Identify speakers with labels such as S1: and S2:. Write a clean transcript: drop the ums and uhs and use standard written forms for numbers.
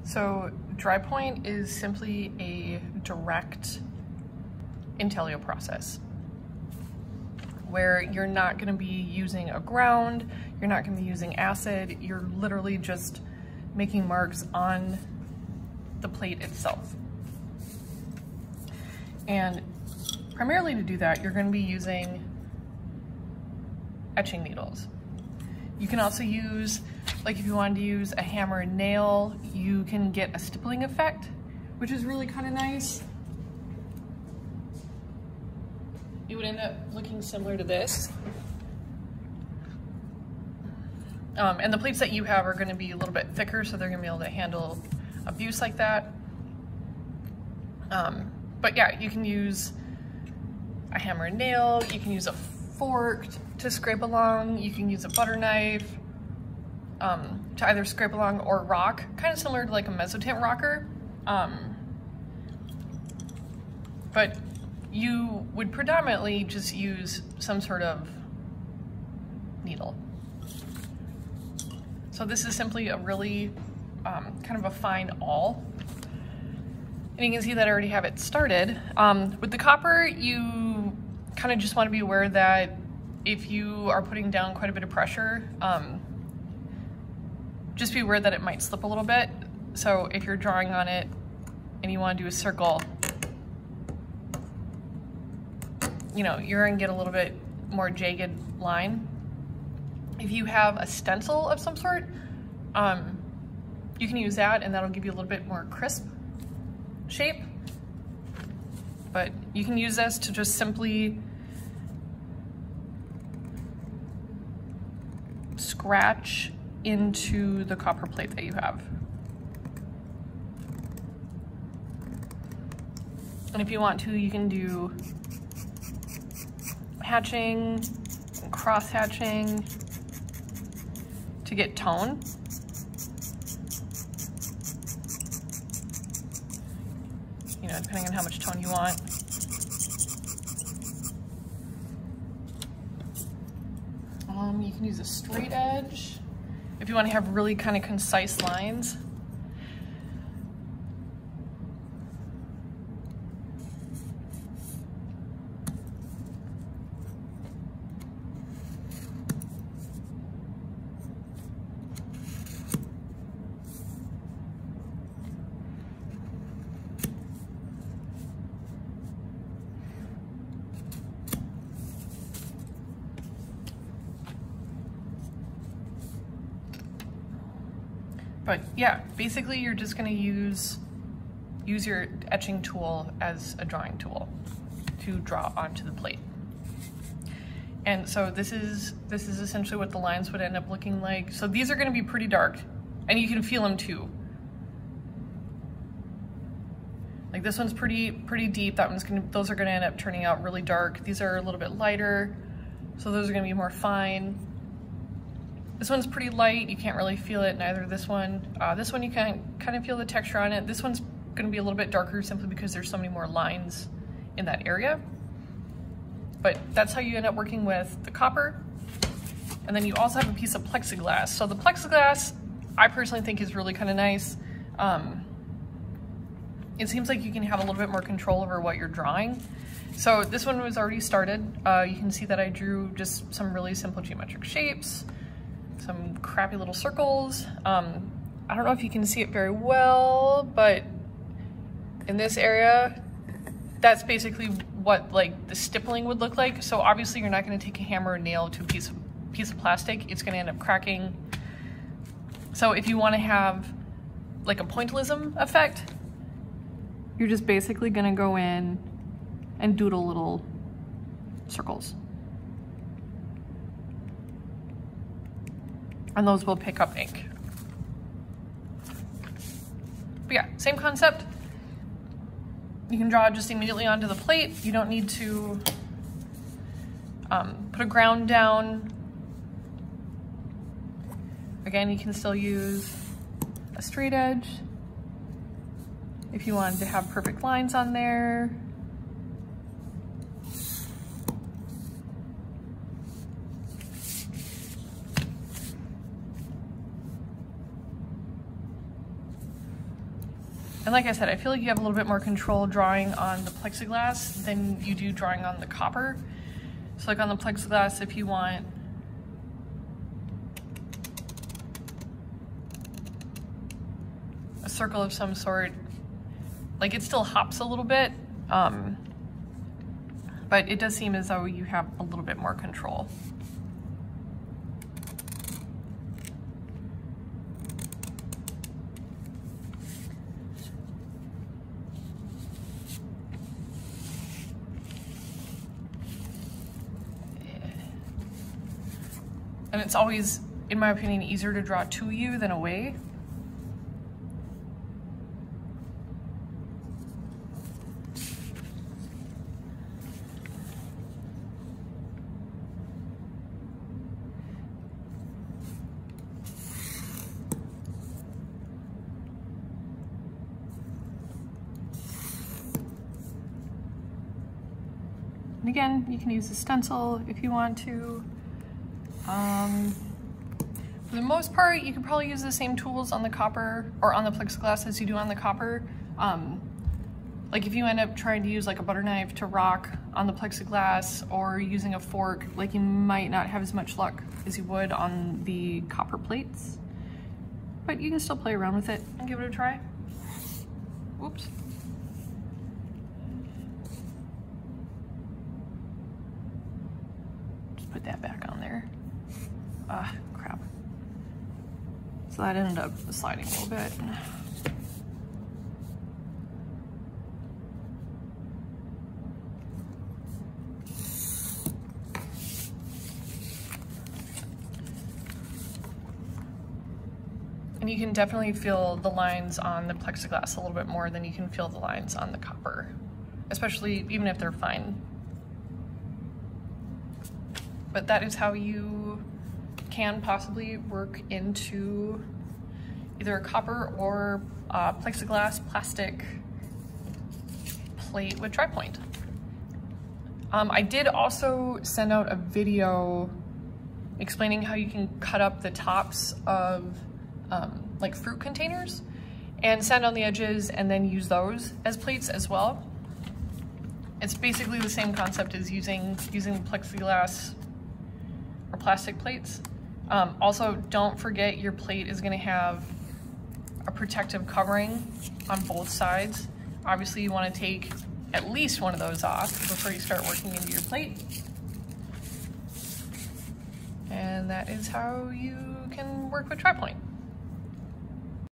S1: So drypoint is simply a direct intaglio process where you're not going to be using a ground, you're not going to be using acid, you're literally just making marks on the plate itself. And primarily to do that, you're going to be using etching needles. You can also use, like if you wanted to use a hammer and nail, you can get a stippling effect, which is really kind of nice. It would end up looking similar to this. And the plates that you have are going to be a little bit thicker, so they're going to be able to handle abuse like that. But yeah, you can use a hammer and nail, you can use a fork to scrape along, you can use a butter knife to either scrape along or rock, kind of similar to like a mezzotint rocker. But you would predominantly just use some sort of needle. So this is simply a really kind of a fine awl. And you can see that I already have it started. With the copper, you kind of just want to be aware that if you are putting down quite a bit of pressure, just be aware that it might slip a little bit. So if you're drawing on it and you want to do a circle, you know, you're going to get a little bit more jagged line. If you have a stencil of some sort, you can use that and that'll give you a little bit more crisp shape. But you can use this to just simply scratch into the copper plate that you have. And if you want to, you can do hatching and cross hatching to get tone. You know, depending on how much tone you want. You can use a straight edge if you want to have really kind of concise lines. But yeah, basically you're just gonna use your etching tool as a drawing tool to draw onto the plate. And so this is essentially what the lines would end up looking like. So these are gonna be pretty dark, and you can feel them too. Like this one's pretty deep, those are gonna end up turning out really dark. These are a little bit lighter, so those are gonna be more fine. This one's pretty light, you can't really feel it, neither this one. This one you can kind of feel the texture on it. This one's gonna be a little bit darker simply because there's so many more lines in that area. But that's how you end up working with the copper. And then you also have a piece of plexiglass. So the plexiglass, I personally think is really kind of nice. It seems like you can have a little bit more control over what you're drawing. So this one was already started. You can see that I drew just some really simple geometric shapes, some crappy little circles. I don't know if you can see it very well, but in this area, that's basically what like the stippling would look like. So obviously you're not gonna take a hammer and nail to a piece of plastic. It's gonna end up cracking. So if you wanna have like a pointillism effect, you're just basically gonna go in and doodle little circles. And those will pick up ink. But yeah, same concept. You can draw just immediately onto the plate. You don't need to put a ground down. Again, you can still use a straight edge if you wanted to have perfect lines on there. And like I said, I feel like you have a little bit more control drawing on the plexiglass than you do drawing on the copper. So like on the plexiglass, if you want a circle of some sort, like it still hops a little bit, but it does seem as though you have a little bit more control. And it's always, in my opinion, easier to draw to you than away. And again, you can use a stencil if you want to. For the most part, you could probably use the same tools on the copper or on the plexiglass as you do on the copper. Like if you end up trying to use like a butter knife to rock on the plexiglass or using a fork, like you might not have as much luck as you would on the copper plates. But you can still play around with it and give it a try. Oops. Just put that back on there. Ah, crap. So that ended up sliding a little bit. And you can definitely feel the lines on the plexiglass a little bit more than you can feel the lines on the copper, especially even if they're fine. But that is how you can possibly work into either a copper or plexiglass plastic plate with drypoint. I did also send out a video explaining how you can cut up the tops of like fruit containers and sand on the edges and then use those as plates as well. It's basically the same concept as using plexiglass or plastic plates. Also, don't forget your plate is going to have a protective covering on both sides. Obviously, you want to take at least one of those off before you start working into your plate. And that is how you can work with drypoint.